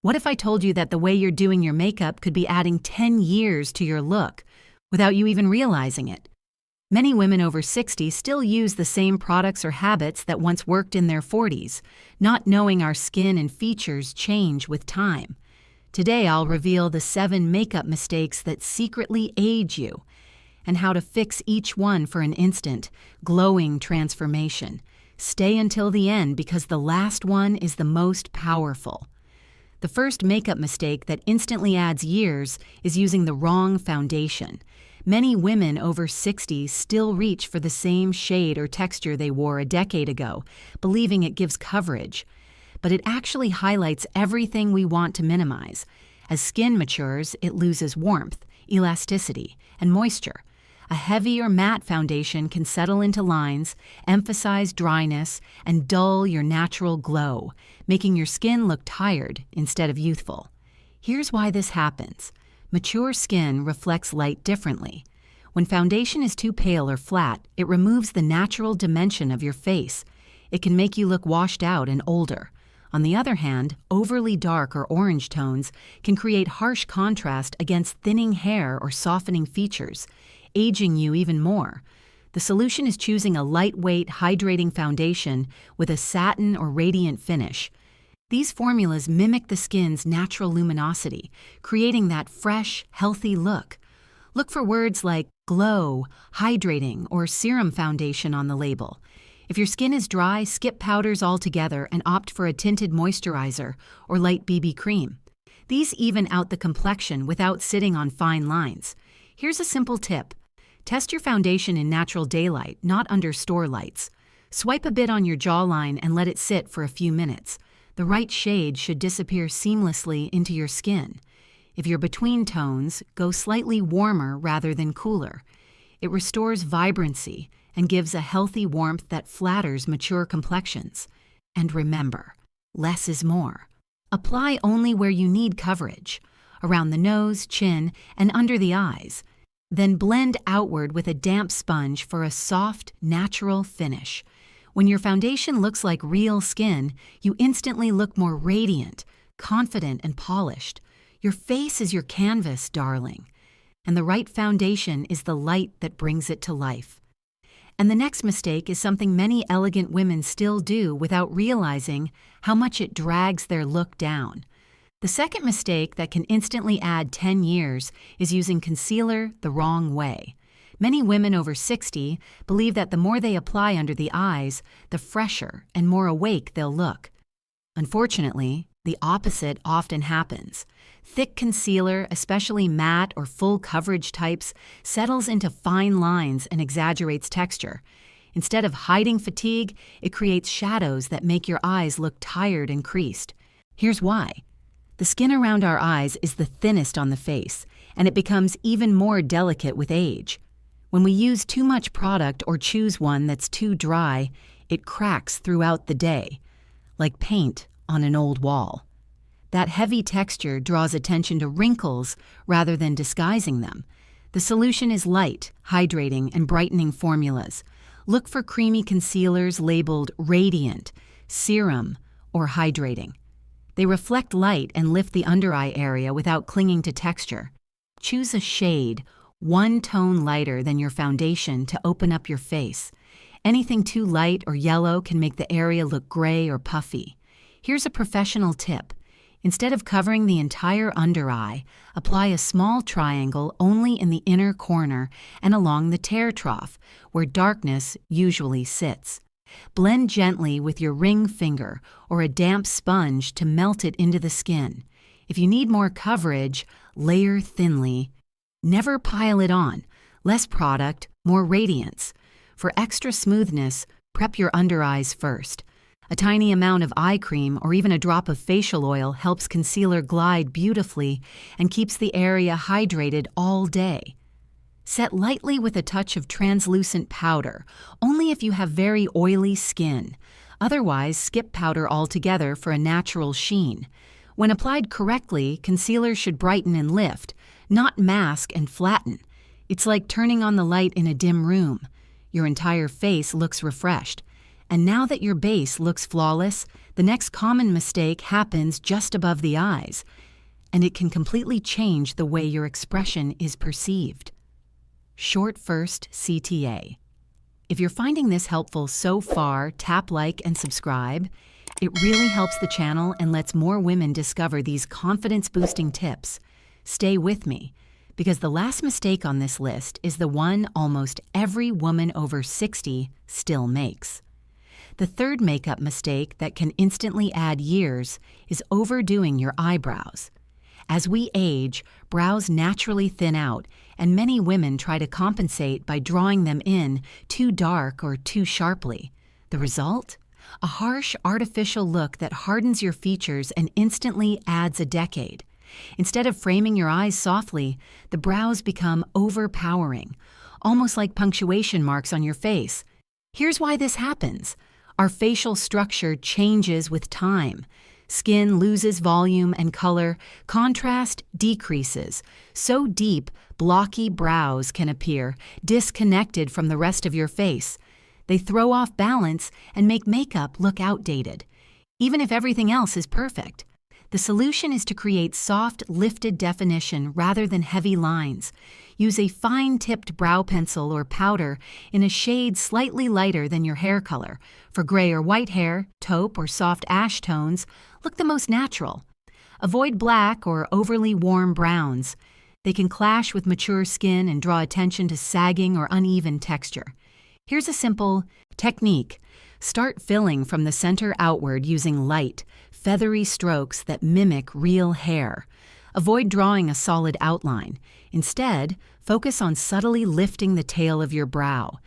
What if I told you that the way you're doing your makeup could be adding 10 years to your look without you even realizing it? Many women over 60 still use the same products or habits that once worked in their 40s, not knowing our skin and features change with time. Today, I'll reveal the 7 makeup mistakes that secretly age you, and how to fix each one for an instant, glowing transformation. Stay until the end because the last one is the most powerful. The first makeup mistake that instantly adds years is using the wrong foundation. Many women over 60 still reach for the same shade or texture they wore a decade ago, believing it gives coverage. But it actually highlights everything we want to minimize. As skin matures, it loses warmth, elasticity, and moisture. A heavy or matte foundation can settle into lines, emphasize dryness, and dull your natural glow, making your skin look tired instead of youthful. Here's why this happens. Mature skin reflects light differently. When foundation is too pale or flat, it removes the natural dimension of your face. It can make you look washed out and older. On the other hand, overly dark or orange tones can create harsh contrast against thinning hair or softening features, aging you even more. The solution is choosing a lightweight, hydrating foundation with a satin or radiant finish. These formulas mimic the skin's natural luminosity, creating that fresh, healthy look. Look for words like glow, hydrating, or serum foundation on the label. If your skin is dry, skip powders altogether and opt for a tinted moisturizer or light BB cream. These even out the complexion without sitting on fine lines. Here's a simple tip. Test your foundation in natural daylight, not under store lights. Swipe a bit on your jawline and let it sit for a few minutes. The right shade should disappear seamlessly into your skin. If you're between tones, go slightly warmer rather than cooler. It restores vibrancy and gives a healthy warmth that flatters mature complexions. And remember, less is more. Apply only where you need coverage, around the nose, chin, and under the eyes. Then blend outward with a damp sponge for a soft, natural finish. When your foundation looks like real skin, you instantly look more radiant, confident, and polished. Your face is your canvas, darling. And the right foundation is the light that brings it to life. And the next mistake is something many elegant women still do without realizing how much it drags their look down. The second mistake that can instantly add 10 years is using concealer the wrong way. Many women over 60 believe that the more they apply under the eyes, the fresher and more awake they'll look. Unfortunately, the opposite often happens. Thick concealer, especially matte or full coverage types, settles into fine lines and exaggerates texture. Instead of hiding fatigue, it creates shadows that make your eyes look tired and creased. Here's why. The skin around our eyes is the thinnest on the face, and it becomes even more delicate with age. When we use too much product or choose one that's too dry, it cracks throughout the day, like paint on an old wall. That heavy texture draws attention to wrinkles rather than disguising them. The solution is light, hydrating, and brightening formulas. Look for creamy concealers labeled Radiant, Serum, or Hydrating. They reflect light and lift the under-eye area without clinging to texture. Choose a shade, one tone lighter than your foundation to open up your face. Anything too light or yellow can make the area look gray or puffy. Here's a professional tip. Instead of covering the entire under-eye, apply a small triangle only in the inner corner and along the tear trough, where darkness usually sits. Blend gently with your ring finger or a damp sponge to melt it into the skin. If you need more coverage, layer thinly. Never pile it on. Less product, more radiance. For extra smoothness, prep your under eyes first. A tiny amount of eye cream or even a drop of facial oil helps concealer glide beautifully and keeps the area hydrated all day. Set lightly with a touch of translucent powder, only if you have very oily skin. Otherwise, skip powder altogether for a natural sheen. When applied correctly, concealer should brighten and lift, not mask and flatten. It's like turning on the light in a dim room. Your entire face looks refreshed. And now that your base looks flawless, the next common mistake happens just above the eyes, and it can completely change the way your expression is perceived. Short first CTA. If you're finding this helpful so far, tap like and subscribe. It really helps the channel and lets more women discover these confidence-boosting tips. Stay with me, because the last mistake on this list is the one almost every woman over 60 still makes. The third makeup mistake that can instantly add years is overdoing your eyebrows. As we age, brows naturally thin out, and many women try to compensate by drawing them in too dark or too sharply. The result? A harsh, artificial look that hardens your features and instantly adds a decade. Instead of framing your eyes softly, the brows become overpowering, almost like punctuation marks on your face. Here's why this happens. Our facial structure changes with time. Skin loses volume and color, contrast decreases. So deep, blocky brows can appear, disconnected from the rest of your face. They throw off balance and make makeup look outdated, even if everything else is perfect. The solution is to create soft, lifted definition rather than heavy lines. Use a fine-tipped brow pencil or powder in a shade slightly lighter than your hair color. For gray or white hair, taupe or soft ash tones, look the most natural. Avoid black or overly warm browns. They can clash with mature skin and draw attention to sagging or uneven texture. Here's a simple technique. Start filling from the center outward using light, feathery strokes that mimic real hair. Avoid drawing a solid outline. Instead, focus on subtly lifting the tail of your brow.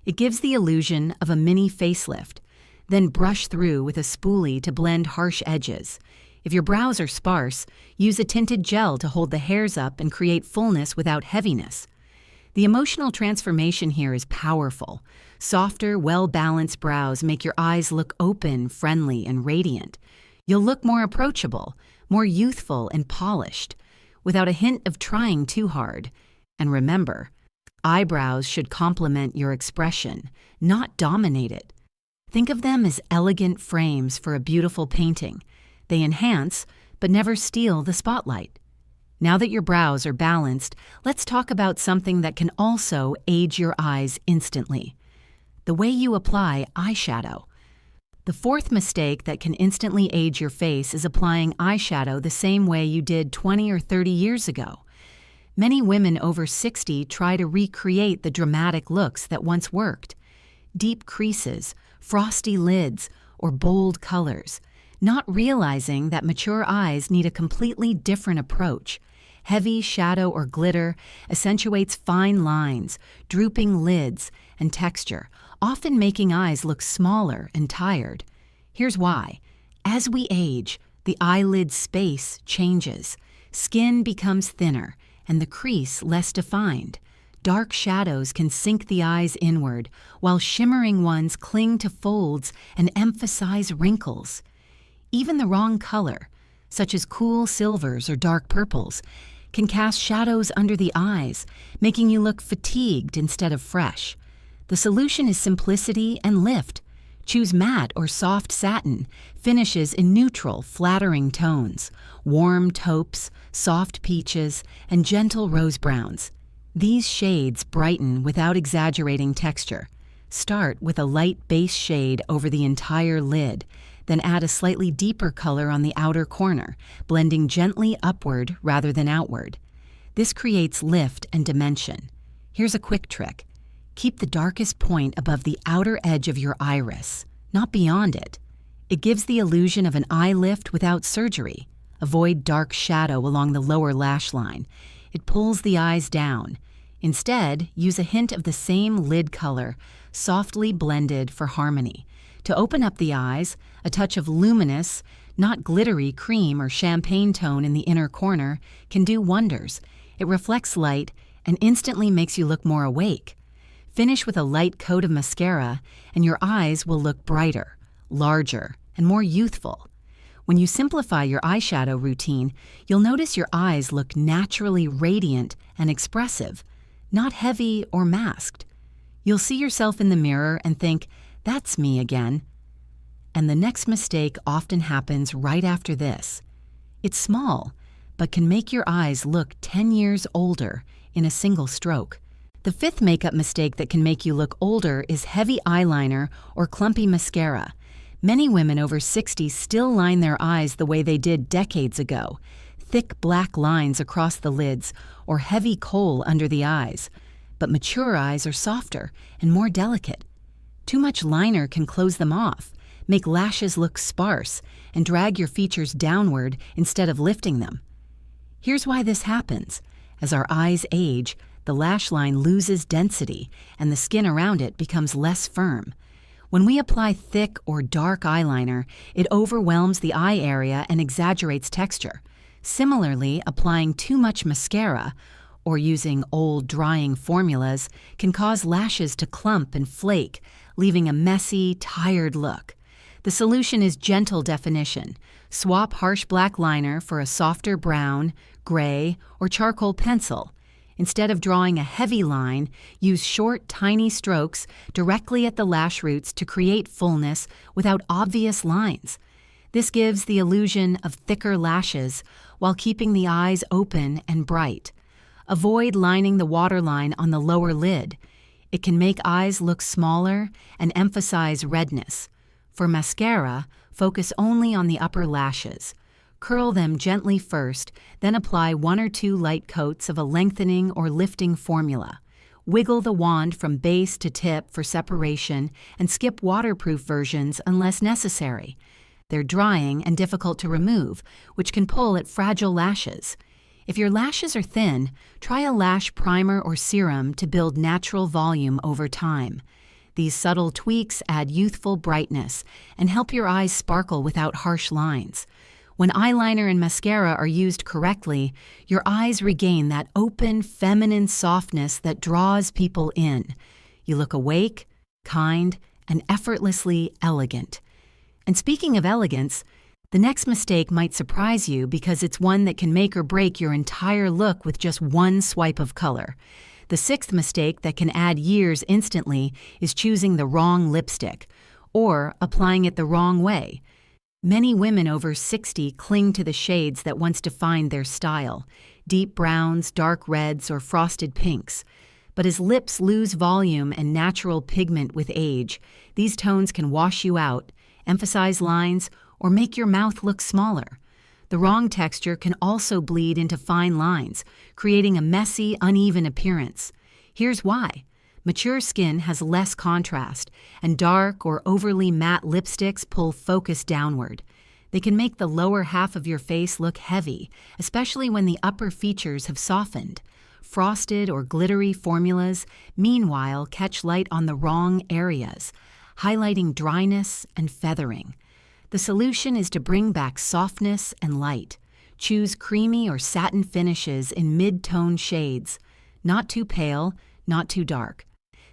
It gives the illusion of a mini facelift. Then brush through with a spoolie to blend harsh edges. If your brows are sparse, use a tinted gel to hold the hairs up and create fullness without heaviness. The emotional transformation here is powerful. Softer, well-balanced brows make your eyes look open, friendly, and radiant. You'll look more approachable, more youthful and polished, without a hint of trying too hard. And remember, eyebrows should complement your expression, not dominate it. Think of them as elegant frames for a beautiful painting. They enhance, but never steal the spotlight. Now that your brows are balanced, let's talk about something that can also age your eyes instantly. The way you apply eyeshadow. The fourth mistake that can instantly age your face is applying eyeshadow the same way you did 20 or 30 years ago. Many women over 60 try to recreate the dramatic looks that once worked. Deep creases, frosty lids, or bold colors, not realizing that mature eyes need a completely different approach. Heavy shadow or glitter accentuates fine lines, drooping lids, and texture, often making eyes look smaller and tired. Here's why. As we age, the eyelid space changes. Skin becomes thinner, and the crease less defined. Dark shadows can sink the eyes inward, while shimmering ones cling to folds and emphasize wrinkles. Even the wrong color, such as cool silvers or dark purples, can cast shadows under the eyes, making you look fatigued instead of fresh. The solution is simplicity and lift. Choose matte or soft satin, finishes in neutral, flattering tones, warm taupes, soft peaches, and gentle rose browns. These shades brighten without exaggerating texture. Start with a light base shade over the entire lid, then add a slightly deeper color on the outer corner, blending gently upward rather than outward. This creates lift and dimension. Here's a quick trick. Keep the darkest point above the outer edge of your iris, not beyond it. It gives the illusion of an eye lift without surgery. Avoid dark shadow along the lower lash line. It pulls the eyes down. Instead, use a hint of the same lid color, softly blended for harmony. To open up the eyes, a touch of luminous, not glittery cream or champagne tone in the inner corner can do wonders. It reflects light and instantly makes you look more awake. Finish with a light coat of mascara, and your eyes will look brighter, larger, and more youthful. When you simplify your eyeshadow routine, you'll notice your eyes look naturally radiant and expressive, not heavy or masked. You'll see yourself in the mirror and think, That's me again. And the next mistake often happens right after this. It's small, but can make your eyes look 10 years older in a single stroke. The fifth makeup mistake that can make you look older is heavy eyeliner or clumpy mascara. Many women over 60 still line their eyes the way they did decades ago, thick black lines across the lids or heavy kohl under the eyes. But mature eyes are softer and more delicate. Too much liner can close them off, make lashes look sparse, and drag your features downward instead of lifting them. Here's why this happens. As our eyes age, the lash line loses density and the skin around it becomes less firm. When we apply thick or dark eyeliner, it overwhelms the eye area and exaggerates texture. Similarly, applying too much mascara or using old drying formulas can cause lashes to clump and flake, leaving a messy, tired look. The solution is gentle definition. Swap harsh black liner for a softer brown, gray, or charcoal pencil. Instead of drawing a heavy line, use short, tiny strokes directly at the lash roots to create fullness without obvious lines. This gives the illusion of thicker lashes while keeping the eyes open and bright. Avoid lining the waterline on the lower lid. It can make eyes look smaller and emphasize redness. For mascara, focus only on the upper lashes. Curl them gently first, then apply 1 or 2 light coats of a lengthening or lifting formula. Wiggle the wand from base to tip for separation and skip waterproof versions unless necessary. They're drying and difficult to remove, which can pull at fragile lashes. If your lashes are thin, try a lash primer or serum to build natural volume over time. These subtle tweaks add youthful brightness and help your eyes sparkle without harsh lines. When eyeliner and mascara are used correctly, your eyes regain that open, feminine softness that draws people in. You look awake, kind, and effortlessly elegant. And speaking of elegance, the next mistake might surprise you because it's one that can make or break your entire look with just one swipe of color. The sixth mistake that can add years instantly is choosing the wrong lipstick or applying it the wrong way. Many women over 60 cling to the shades that once defined their style, deep browns, dark reds, or frosted pinks. But as lips lose volume and natural pigment with age, these tones can wash you out, emphasize lines, or make your mouth look smaller. The wrong texture can also bleed into fine lines, creating a messy, uneven appearance. Here's why. Mature skin has less contrast, and dark or overly matte lipsticks pull focus downward. They can make the lower half of your face look heavy, especially when the upper features have softened. Frosted or glittery formulas, meanwhile, catch light on the wrong areas, highlighting dryness and feathering. The solution is to bring back softness and light. Choose creamy or satin finishes in mid-tone shades. Not too pale, not too dark.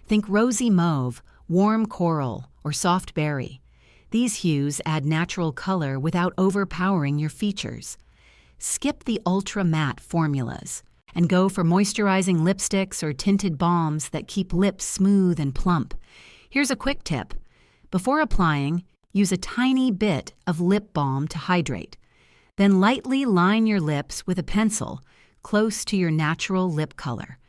Think rosy mauve, warm coral, or soft berry. These hues add natural color without overpowering your features. Skip the ultra matte formulas and go for moisturizing lipsticks or tinted balms that keep lips smooth and plump. Here's a quick tip. Before applying, use a tiny bit of lip balm to hydrate. Then lightly line your lips with a pencil close to your natural lip color.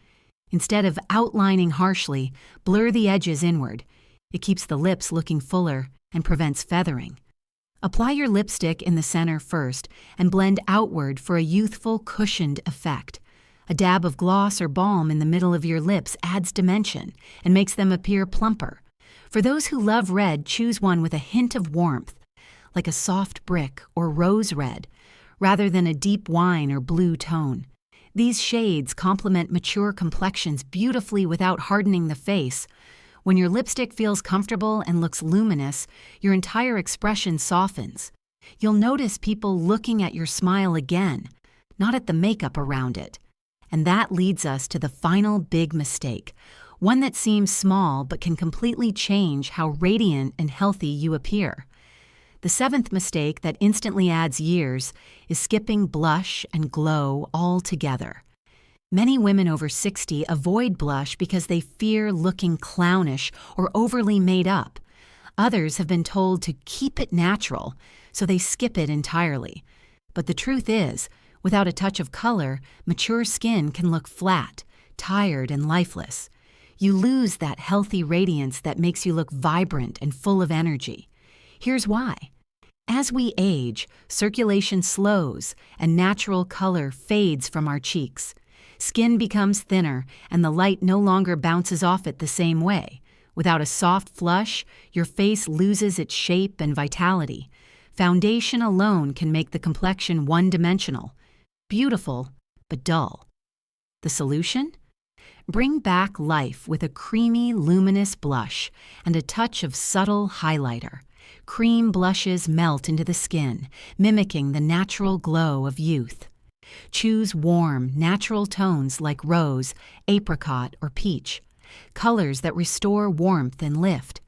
Instead of outlining harshly, blur the edges inward. It keeps the lips looking fuller and prevents feathering. Apply your lipstick in the center first and blend outward for a youthful, cushioned effect. A dab of gloss or balm in the middle of your lips adds dimension and makes them appear plumper. For those who love red, choose one with a hint of warmth, like a soft brick or rose red, rather than a deep wine or blue tone. These shades complement mature complexions beautifully without hardening the face. When your lipstick feels comfortable and looks luminous, your entire expression softens. You'll notice people looking at your smile again, not at the makeup around it. And that leads us to the final big mistake, one that seems small but can completely change how radiant and healthy you appear. The seventh mistake that instantly adds years is skipping blush and glow altogether. Many women over 60 avoid blush because they fear looking clownish or overly made up. Others have been told to keep it natural, so they skip it entirely. But the truth is, without a touch of color, mature skin can look flat, tired, and lifeless. You lose that healthy radiance that makes you look vibrant and full of energy. Here's why. As we age, circulation slows and natural color fades from our cheeks. Skin becomes thinner and the light no longer bounces off it the same way. Without a soft flush, your face loses its shape and vitality. Foundation alone can make the complexion one-dimensional, beautiful, but dull. The solution? Bring back life with a creamy, luminous blush and a touch of subtle highlighter. Cream blushes melt into the skin, mimicking the natural glow of youth. Choose warm, natural tones like rose, apricot, or peach. Colors that restore warmth and lift.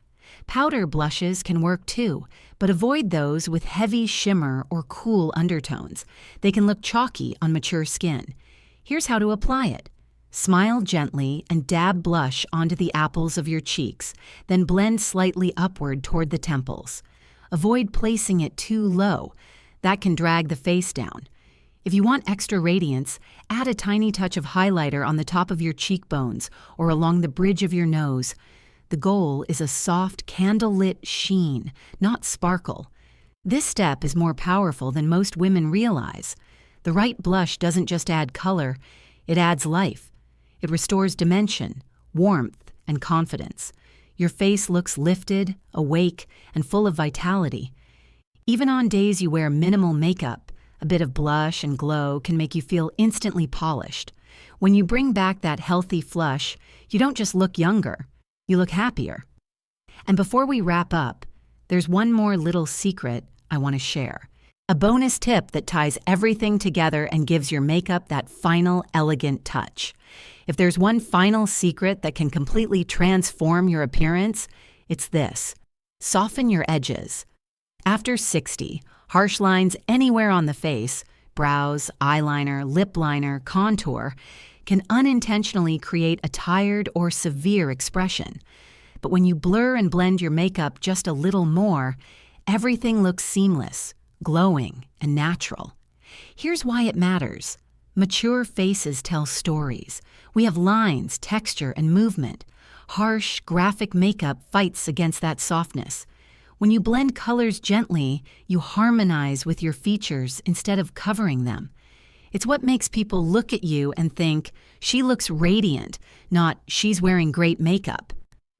Powder blushes can work too, but avoid those with heavy shimmer or cool undertones. They can look chalky on mature skin. Here's how to apply it. Smile gently and dab blush onto the apples of your cheeks, then blend slightly upward toward the temples. Avoid placing it too low. That can drag the face down. If you want extra radiance, add a tiny touch of highlighter on the top of your cheekbones or along the bridge of your nose. The goal is a soft, candlelit sheen, not sparkle. This step is more powerful than most women realize. The right blush doesn't just add color, it adds life. It restores dimension, warmth, and confidence. Your face looks lifted, awake, and full of vitality. Even on days you wear minimal makeup, a bit of blush and glow can make you feel instantly polished. When you bring back that healthy flush, you don't just look younger, you look happier. And before we wrap up, there's one more little secret I want to share. A bonus tip that ties everything together and gives your makeup that final elegant touch. If there's one final secret that can completely transform your appearance, it's this. Soften your edges. After 60, harsh lines anywhere on the face, brows, eyeliner, lip liner, contour, can unintentionally create a tired or severe expression. But when you blur and blend your makeup just a little more, everything looks seamless, glowing, and natural. Here's why it matters. Mature faces tell stories. We have lines, texture, and movement. Harsh, graphic makeup fights against that softness. When you blend colors gently, you harmonize with your features instead of covering them. It's what makes people look at you and think, she looks radiant, not she's wearing great makeup.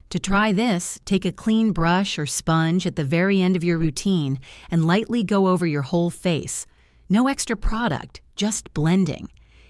To try this, take a clean brush or sponge at the very end of your routine and lightly go over your whole face. No extra product, just blending.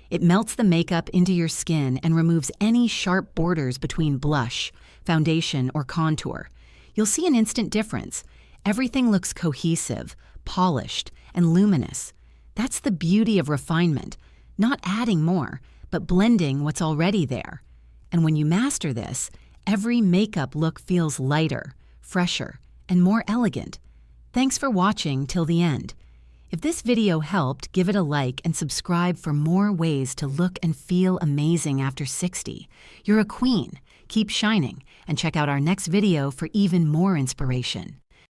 It melts the makeup into your skin and removes any sharp borders between blush, foundation, or contour. You'll see an instant difference. Everything looks cohesive, polished, and luminous. That's the beauty of refinement, not adding more, but blending what's already there. And when you master this, every makeup look feels lighter, fresher, and more elegant. Thanks for watching till the end. If this video helped, give it a like and subscribe for more ways to look and feel amazing after 60. You're a queen. Keep shining, and check out our next video for even more inspiration.